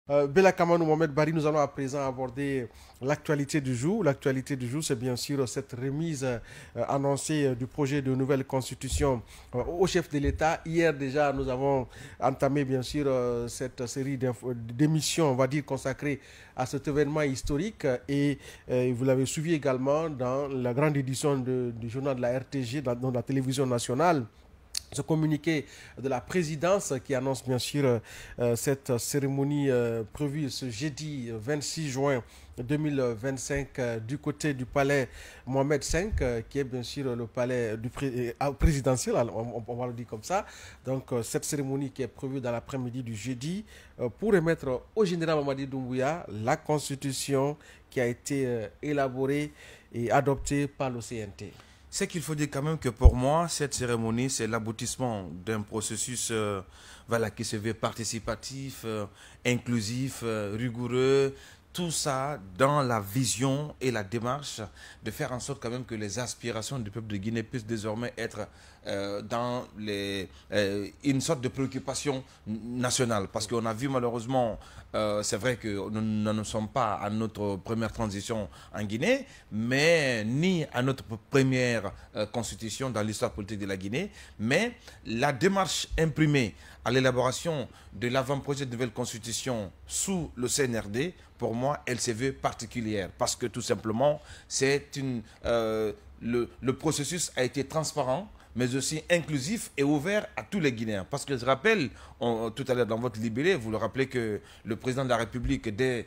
Bella Kamanou Mohamed Bari, nous allons à présent aborder l'actualité du jour. L'actualité du jour, c'est bien sûr cette remise annoncée du projet de nouvelle constitution au chef de l'État. Hier déjà, nous avons entamé bien sûr cette série d'émissions, on va dire, consacrées à cet événement historique. Et vous l'avez suivi également dans la grande édition du journal de la RTG, dans la télévision nationale. Ce communiqué de la présidence qui annonce bien sûr cette cérémonie prévue ce jeudi 26 juin 2025 du côté du palais Mohamed V, qui est bien sûr le palais présidentiel, on va le dire comme ça. Donc cette cérémonie qui est prévue dans l'après-midi du jeudi pour remettre au général Mamadi Doumbouya la constitution qui a été élaborée et adoptée par le CNT. C'est qu'il faut dire quand même que pour moi, cette cérémonie, c'est l'aboutissement d'un processus qui se veut participatif, inclusif, rigoureux, tout ça dans la vision et la démarche de faire en sorte quand même que les aspirations du peuple de Guinée puissent désormais être dans une sorte de préoccupation nationale. Parce qu'on a vu malheureusement, c'est vrai que nous ne sommes pas à notre première transition en Guinée, mais ni à notre première constitution dans l'histoire politique de la Guinée, mais la démarche imprimée à l'élaboration de l'avant-projet de nouvelle constitution sous le CNRD, pour moi, elle se veut particulière parce que tout simplement, le processus a été transparent, mais aussi inclusif et ouvert à tous les Guinéens. Parce que je rappelle, tout à l'heure dans votre libellé, vous le rappelez que le président de la République, dès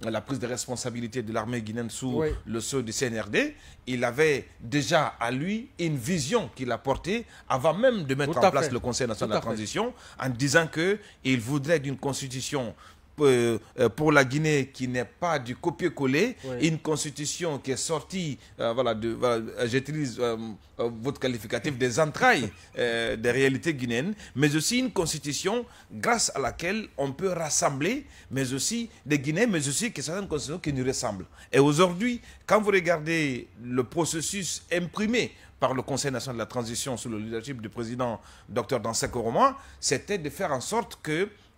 la prise de responsabilité de l'armée guinéenne sous le sceau du CNRD, il avait déjà à lui une vision qu'il a portée avant même de mettre en place le Conseil national de la transition, en disant qu'il voudrait d'une constitution pour la Guinée qui n'est pas du copier-coller, une constitution qui est sortie, j'utilise votre qualificatif, des entrailles des réalités guinéennes, mais aussi une constitution grâce à laquelle on peut rassembler, mais aussi des Guinéens, mais aussi que certaines constitutions qui nous ressemblent. Et aujourd'hui, quand vous regardez le processus imprimé par le Conseil national de la transition sous le leadership du président Dr Dansé Koroma, c'était de faire en sorte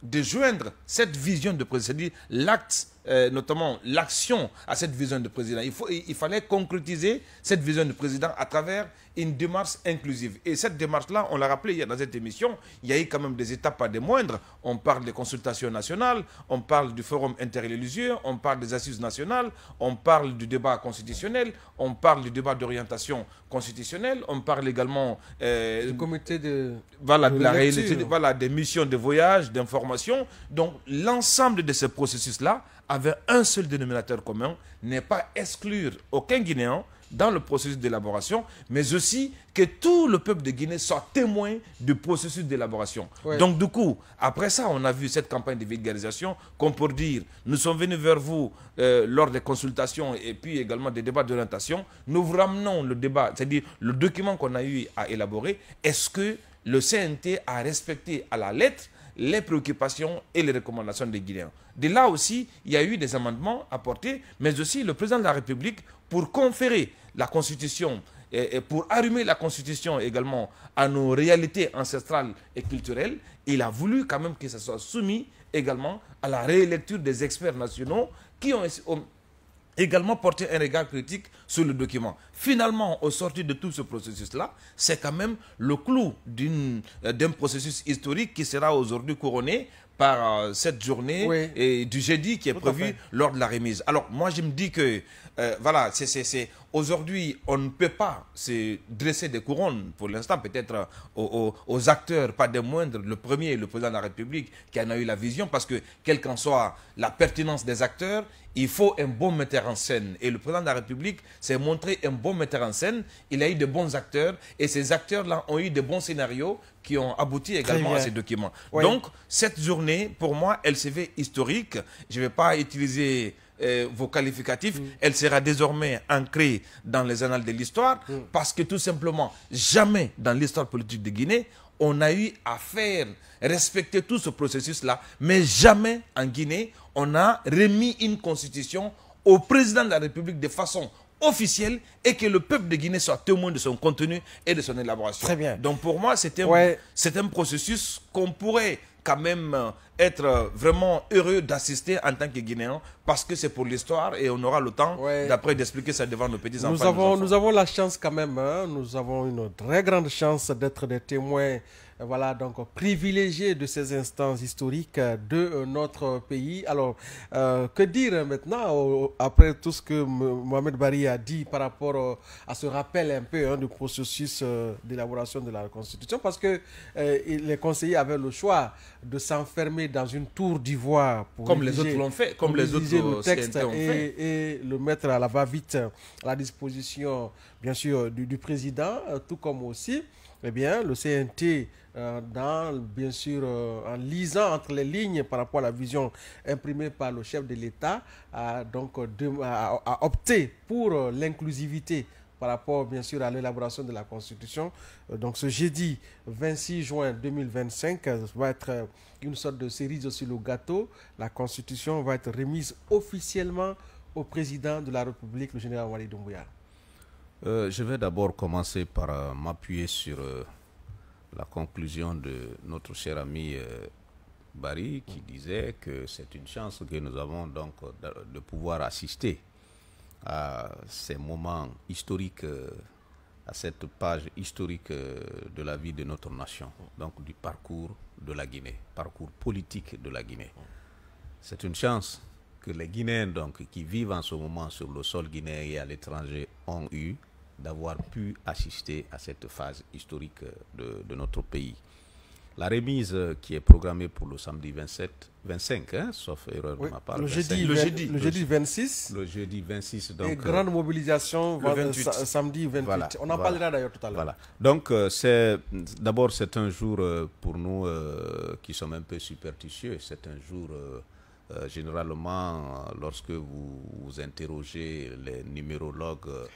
de joindre cette vision de président, c'est-à-dire l'acte, notamment l'action à cette vision de président. Il fallait concrétiser cette vision de président à travers une démarche inclusive. Et cette démarche-là, on l'a rappelé hier dans cette émission, il y a eu quand même des étapes pas des moindres. On parle des consultations nationales, on parle du forum interreligieux, on parle des assises nationales, on parle du débat constitutionnel, on parle du débat d'orientation constitutionnelle, on parle également du comité de la réalité, des missions de voyage, d'information. Donc l'ensemble de ce processus-là avait un seul dénominateur commun, n'est pas exclure aucun Guinéen dans le processus d'élaboration, mais aussi que tout le peuple de Guinée soit témoin du processus d'élaboration. Donc du coup, après ça, on a vu cette campagne de vulgarisation, comme pour dire, nous sommes venus vers vous lors des consultations et puis également des débats d'orientation, nous vous ramenons le débat, c'est-à-dire le document qu'on a eu à élaborer, est-ce que le CNT a respecté à la lettre les préoccupations et les recommandations des Guinéens. De là aussi, il y a eu des amendements apportés, mais aussi le président de la République, pour conférer la Constitution et pour arrimer la Constitution également à nos réalités ancestrales et culturelles, il a voulu quand même que ça soit soumis également à la rélecture des experts nationaux qui ont également porté un regard critique sur le document. Finalement, au sortir de tout ce processus-là, c'est quand même le clou d'un processus historique qui sera aujourd'hui couronné par cette journée et du jeudi qui est prévu lors de la remise. Alors, moi, je me dis que, aujourd'hui, on ne peut pas se dresser des couronnes, pour l'instant, peut-être aux acteurs, pas des moindres, le premier, le président de la République, qui en a eu la vision, parce que, quelle qu'en soit la pertinence des acteurs, il faut un bon metteur en scène. Et le président de la République s'est montré un bon metteur en scène. Il a eu de bons acteurs. Et ces acteurs-là ont eu de bons scénarios qui ont abouti également à ces documents. Donc, cette journée, pour moi, elle se fait historique. Je ne vais pas utiliser vos qualificatifs. Elle sera désormais ancrée dans les annales de l'histoire. Parce que tout simplement, jamais dans l'histoire politique de Guinée, on a eu à faire respecter tout ce processus-là, mais jamais en Guinée, on a remis une constitution au président de la République de façon officielle et que le peuple de Guinée soit témoin de son contenu et de son élaboration. Très bien. Donc pour moi, c'est un processus qu'on pourrait quand même être vraiment heureux d'assister en tant que Guinéen, parce que c'est pour l'histoire et on aura le temps d'après d'expliquer ça devant nos petits-enfants. Nous avons la chance quand même, hein, nous avons une très grande chance d'être des témoins voilà, donc privilégiés de ces instants historiques de notre pays. Alors, que dire maintenant, après tout ce que Mohamed Bari a dit par rapport à ce rappel un peu du processus d'élaboration de la Constitution, parce que les conseillers avaient le choix de s'enfermer dans une tour d'ivoire comme les autres l'ont fait, comme les autres le texte et le mettre à la va-vite à la disposition, bien sûr, du président, tout comme aussi, eh bien, le CNT, bien sûr, en lisant entre les lignes par rapport à la vision imprimée par le chef de l'État, a opté pour l'inclusivité par rapport, bien sûr, à l'élaboration de la Constitution. Donc, ce jeudi 26 juin 2025 va être une sorte de cerise sur le gâteau. La Constitution va être remise officiellement au président de la République, le général Waly Doumbouya. Je vais d'abord commencer par m'appuyer sur la conclusion de notre cher ami Bari, qui disait que c'est une chance que nous avons donc de pouvoir assister à ces moments historiques, à cette page historique de la vie de notre nation, donc du parcours de la Guinée, parcours politique de la Guinée. C'est une chance que les Guinéens donc, qui vivent en ce moment sur le sol guinéen et à l'étranger ont eu d'avoir pu assister à cette phase historique de notre pays. La remise qui est programmée pour le samedi 25, hein, sauf erreur de ma part. Le jeudi 26. Le jeudi 26. Donc, et grande mobilisation samedi 28. Voilà, on en parlera d'ailleurs tout à l'heure. Voilà. Donc, d'abord, c'est un jour pour nous qui sommes un peu superstitieux. C'est un jour, généralement, lorsque vous interrogez les numérologues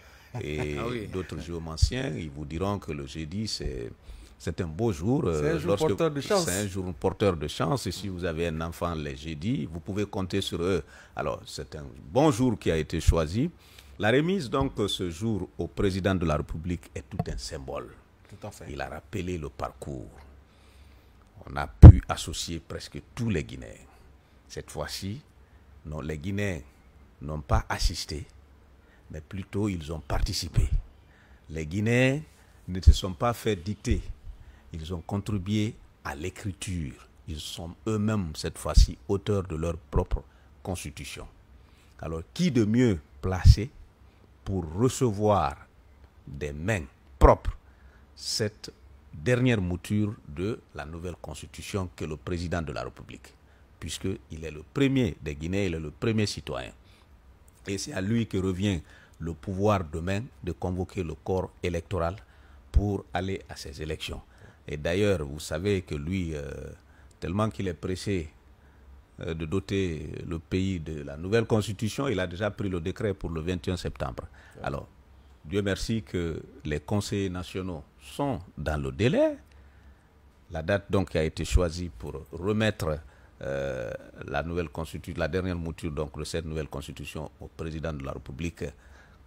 et d'autres géomanciens, ils vous diront que le jeudi, c'est un beau jour. C'est un jour porteur de chance. C'est un jour porteur de chance. Et si vous avez un enfant les jeudis, vous pouvez compter sur eux. Alors, c'est un bon jour qui a été choisi. La remise, donc, ce jour au président de la République est tout un symbole. Tout à fait. Il a rappelé le parcours. On a pu associer presque tous les Guinéens. Cette fois-ci, les Guinéens n'ont pas assisté, mais plutôt ils ont participé. Les Guinéens ne se sont pas fait dicter. Ils ont contribué à l'écriture. Ils sont eux-mêmes, cette fois-ci, auteurs de leur propre constitution. Alors, qui de mieux placé pour recevoir des mains propres cette dernière mouture de la nouvelle constitution que le président de la République, puisqu'il est le premier des Guinéens, il est le premier citoyen. Et c'est à lui que revient le pouvoir demain de convoquer le corps électoral pour aller à ces élections. Et d'ailleurs, vous savez que lui, tellement qu'il est pressé de doter le pays de la nouvelle constitution, il a déjà pris le décret pour le 21 septembre. Alors, Dieu merci que les conseillers nationaux sont dans le délai. La date donc qui a été choisie pour remettre la nouvelle constitution, la dernière mouture donc de cette nouvelle constitution au président de la République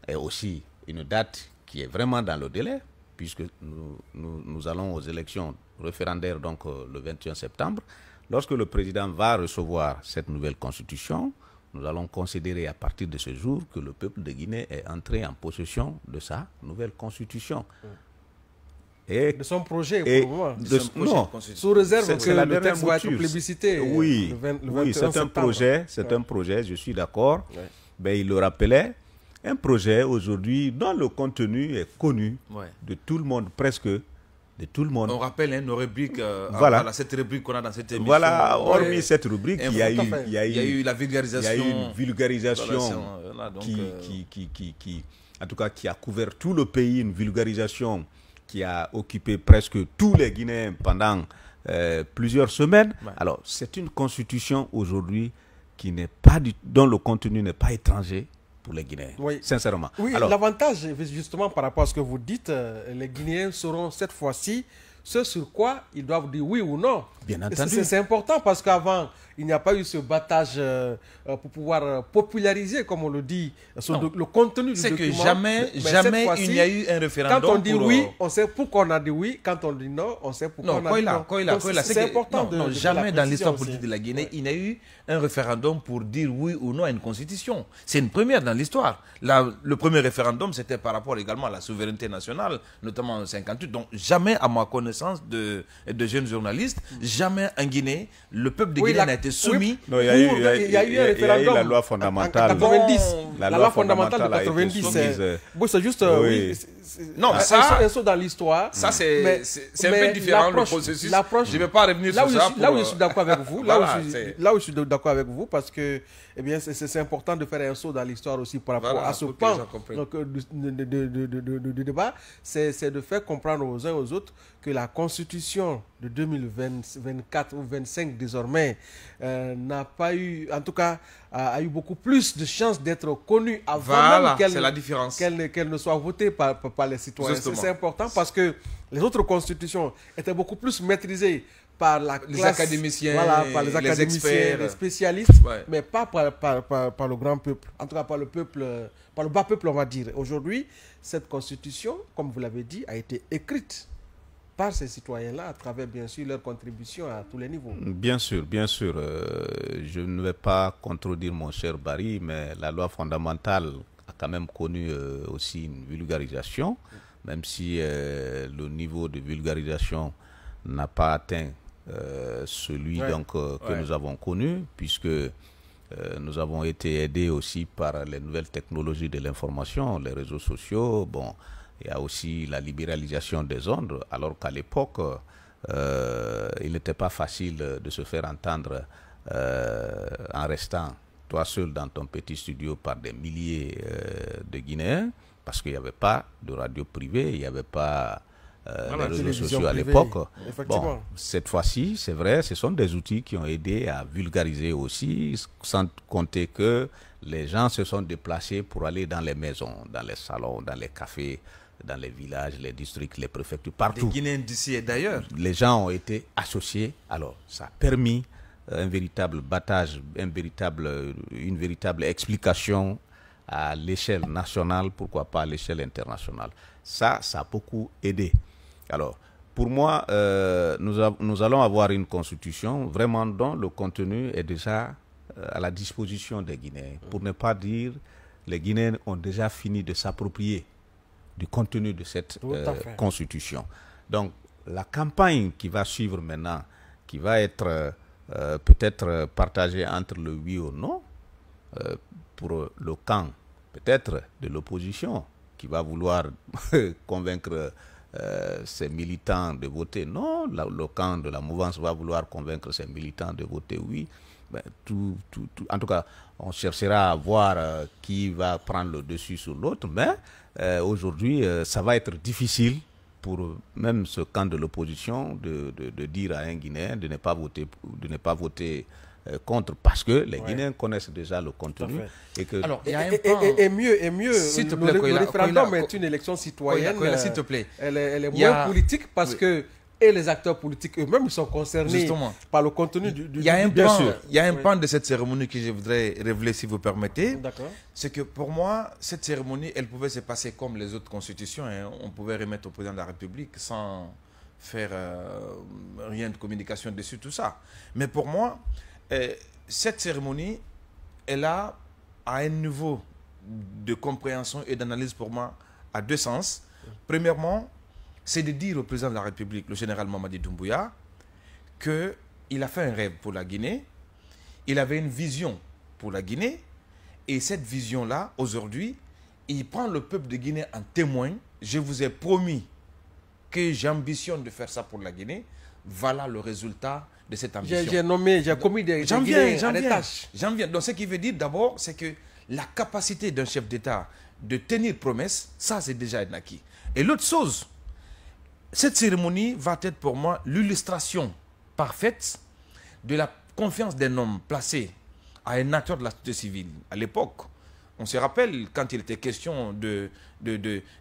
est aussi une date qui est vraiment dans le délai, puisque nous allons aux élections référendaires donc le 21 septembre. Lorsque le président va recevoir cette nouvelle constitution, nous allons considérer à partir de ce jour que le peuple de Guinée est entré en possession de sa nouvelle constitution. Et de son projet, pour le moment. Sous réserve que le texte va être plébiscité. Oui, c'est un projet, un projet, je suis d'accord. Ouais. Ben, il le rappelait, un projet aujourd'hui dont le contenu est connu de tout le monde, presque de tout le monde. On rappelle nos rubriques, voilà. Cette rubrique qu'on a dans cette émission. Voilà, hormis cette rubrique, il y a eu la vulgarisation. Il y a eu une vulgarisation qui, en tout cas, qui a couvert tout le pays, une vulgarisation qui a occupé presque tous les Guinéens pendant plusieurs semaines. Ouais. Alors, c'est une constitution aujourd'hui qui n'est pas dont le contenu n'est pas étranger pour les Guinéens, sincèrement. Oui, l'avantage, justement, par rapport à ce que vous dites, les Guinéens sauront cette fois-ci ce sur quoi ils doivent dire oui ou non. Bien entendu. C'est important parce qu'avant, il n'y a pas eu ce battage pour pouvoir populariser, comme on le dit, le contenu du document. C'est que jamais il n'y a eu un référendum. Quand on dit oui, on sait pourquoi on a dit oui. Quand on dit non, on sait pourquoi on a dit non. C'est important. Non, jamais dans l'histoire politique de la Guinée, il n'y a eu un référendum pour dire oui ou non à une constitution. C'est une première dans l'histoire. Le premier référendum, c'était par rapport également à la souveraineté nationale, notamment en 1958. Donc jamais, à ma connaissance de jeunes journalistes, jamais en Guinée, le peuple de Guinée n'a été soumis. Non, il y a eu un référendum. La loi fondamentale. En 90. La loi fondamentale de 90. C'est juste... Non, ça, un saut dans l'histoire. Ça, c'est un peu différent le processus. Je ne vais pas revenir sur ça. Là où je suis d'accord avec vous, là où je suis d'accord avec vous, parce que c'est important de faire un saut dans l'histoire aussi par rapport à ce pan du débat. C'est de faire comprendre aux uns et aux autres que la constitution de 2024 ou 2025 désormais n'a pas eu, en tout cas, a eu beaucoup plus de chances d'être connue avant même qu'elle ne soit votée par les citoyens. C'est important parce que les autres constitutions étaient beaucoup plus maîtrisées par la classe, les académiciens, par les académiciens, experts, les spécialistes, mais pas par le grand peuple, en tout cas par le peuple, par le bas peuple, on va dire. Aujourd'hui, cette constitution, comme vous l'avez dit, a été écrite par ces citoyens-là, à travers bien sûr leur contribution à tous les niveaux. Bien sûr, bien sûr. Je ne vais pas contredire mon cher Barry, mais la loi fondamentale a quand même connu aussi une vulgarisation, même si le niveau de vulgarisation n'a pas atteint celui que nous avons connu, puisque nous avons été aidés aussi par les nouvelles technologies de l'information, les réseaux sociaux. Bon, il y a aussi la libéralisation des ondes, alors qu'à l'époque, il n'était pas facile de se faire entendre en restant toi seul dans ton petit studio par des milliers de Guinéens, parce qu'il n'y avait pas de radio privée, il n'y avait pas les réseaux sociaux à l'époque. Bon, cette fois-ci, c'est vrai, ce sont des outils qui ont aidé à vulgariser aussi, sans compter que les gens se sont déplacés pour aller dans les maisons, dans les salons, dans les cafés, dans les villages, les districts, les préfectures, partout. Des Guinéens d'ici et d'ailleurs. Les gens ont été associés. Alors, ça a permis un véritable battage, une véritable explication à l'échelle nationale, pourquoi pas à l'échelle internationale. Ça a beaucoup aidé. Alors, pour moi, nous allons avoir une constitution vraiment dont le contenu est déjà à la disposition des Guinéens. Pour ne pas dire, les Guinéens ont déjà fini de s'approprier du contenu de cette constitution. Donc, la campagne qui va suivre maintenant, qui va être peut-être partagée entre le oui ou non, pour le camp peut-être de l'opposition, qui va vouloir convaincre ses militants de voter non, le camp de la mouvance va vouloir convaincre ses militants de voter oui. Ben, en tout cas, on cherchera à voir qui va prendre le dessus sur l'autre, mais aujourd'hui, ça va être difficile pour même ce camp de l'opposition de dire à un Guinéen de ne pas voter contre, parce que les Guinéens connaissent déjà le contenu. Alors, et mieux, s'il te plaît, le référendum est une élection citoyenne. S'il te plaît. Elle est moins politique parce que les acteurs politiques eux-mêmes sont concernés par le contenu du Il y a un pan de cette cérémonie que je voudrais révéler, si vous permettez. C'est que pour moi, cette cérémonie, elle pouvait se passer comme les autres constitutions. Hein. On pouvait remettre au président de la République sans faire rien de communication dessus, tout ça. Mais pour moi, cette cérémonie, elle a un niveau de compréhension et d'analyse pour moi à deux sens. Premièrement, c'est de dire au président de la République, le général Mamadi Doumbouya, qu'il a fait un rêve pour la Guinée, il avait une vision pour la Guinée, et cette vision-là, aujourd'hui, il prend le peuple de Guinée en témoin. Je vous ai promis que j'ambitionne de faire ça pour la Guinée. Voilà le résultat de cette ambition. J'ai commis des tâches. J'en viens. Donc ce qui veut dire d'abord, c'est que la capacité d'un chef d'État de tenir promesse, ça c'est déjà un acquis. Et l'autre chose, cette cérémonie va être pour moi l'illustration parfaite de la confiance d'un homme placé à un acteur de la société civile. À l'époque, on se rappelle quand il était question de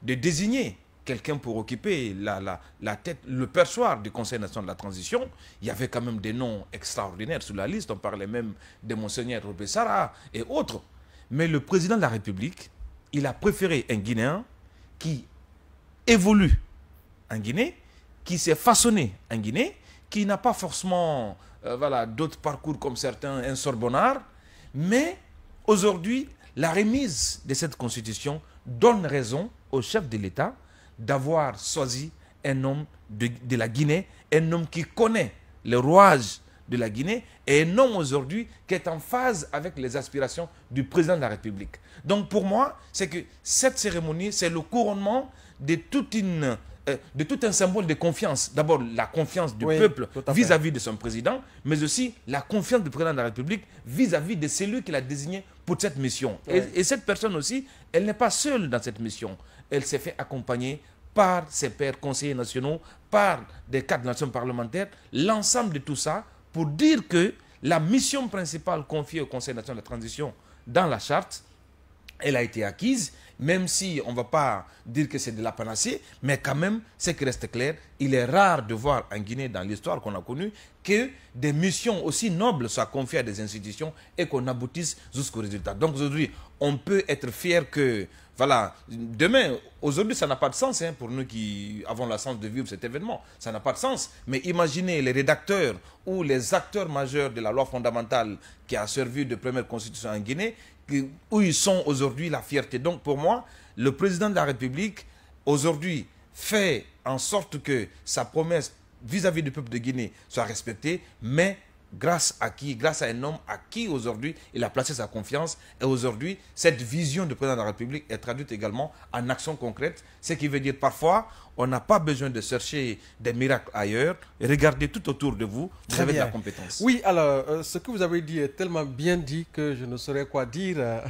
désigner quelqu'un pour occuper la tête, le perchoir du Conseil national de la transition. Il y avait quand même des noms extraordinaires sur la liste. On parlait même de Monseigneur Robé Sarah et autres. Mais le président de la République, il a préféré un Guinéen qui évolue en Guinée, qui s'est façonné en Guinée, qui n'a pas forcément d'autres parcours comme certains, un Sorbonnard. Mais aujourd'hui, la remise de cette constitution donne raison au chef de l'État d'avoir choisi un homme de la Guinée, un homme qui connaît les rouages de la Guinée et un homme aujourd'hui qui est en phase avec les aspirations du président de la République. Donc pour moi, c'est que cette cérémonie, c'est le couronnement de tout un symbole de confiance. D'abord, la confiance du peuple vis-à-vis de son président, mais aussi la confiance du président de la République vis-à-vis de celui qu'il a désigné pour cette mission. Et cette personne aussi, elle n'est pas seule dans cette mission. Elle s'est fait accompagner par ses pairs conseillers nationaux, par des cadres de nations parlementaires, l'ensemble de tout ça pour dire que la mission principale confiée au Conseil national de la transition dans la charte, elle a été acquise, même si on ne va pas dire que c'est de la panacée, mais quand même, ce qui reste clair, il est rare de voir en Guinée, dans l'histoire qu'on a connue, que des missions aussi nobles soient confiées à des institutions et qu'on aboutisse jusqu'au résultat. Donc aujourd'hui, on peut être fier que, voilà, demain, aujourd'hui, ça n'a pas de sens pour nous qui avons la chance de vivre cet événement. Ça n'a pas de sens. Mais imaginez les rédacteurs ou les acteurs majeurs de la loi fondamentale qui a servi de première constitution en Guinée, où ils sont aujourd'hui la fierté. Donc pour moi, le président de la République, aujourd'hui, fait en sorte que sa promesse vis-à-vis du peuple de Guinée soit respectée, mais grâce à qui? Grâce à un homme à qui aujourd'hui il a placé sa confiance. Et aujourd'hui, cette vision du président de la République est traduite également en actions concrètes. Ce qui veut dire parfois, on n'a pas besoin de chercher des miracles ailleurs. Regardez tout autour de vous, vous avez de la compétence. Oui, alors, ce que vous avez dit est tellement bien dit que je ne saurais quoi dire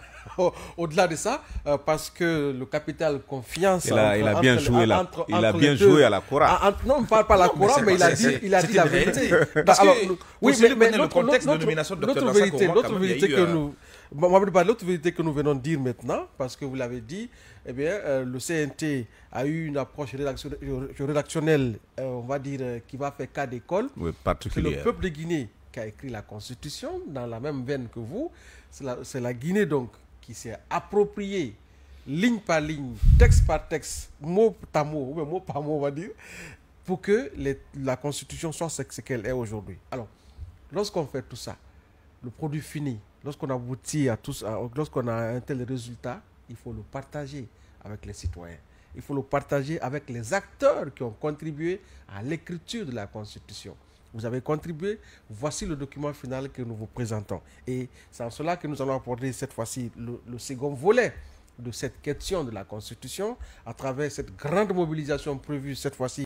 au-delà de ça, parce que le capital confiance... Il a bien joué à la Cora. Non, on ne parle pas de la Cora, mais il a dit la vérité. Parce que, oui, mais le contexte de nomination de l'autre vérité que nous venons de dire maintenant, parce que vous l'avez dit, eh bien, le CNT a eu une approche rédactionnelle, on va dire, qui va faire cas d'école. Oui, c'est particulière. le peuple de Guinée qui a écrit la Constitution dans la même veine que vous. C'est la Guinée, donc, qui s'est appropriée, ligne par ligne, texte par texte, mot par mot, ou bien mot par mot, on va dire, pour que la Constitution soit ce qu'elle est aujourd'hui. Alors, lorsqu'on fait tout ça, le produit fini, lorsqu'on aboutit à tout ça, lorsqu'on a un tel résultat, il faut le partager avec les citoyens. Il faut le partager avec les acteurs qui ont contribué à l'écriture de la Constitution. Vous avez contribué, voici le document final que nous vous présentons. Et c'est en cela que nous allons aborder cette fois-ci le second volet de cette question de la Constitution à travers cette grande mobilisation prévue cette fois-ci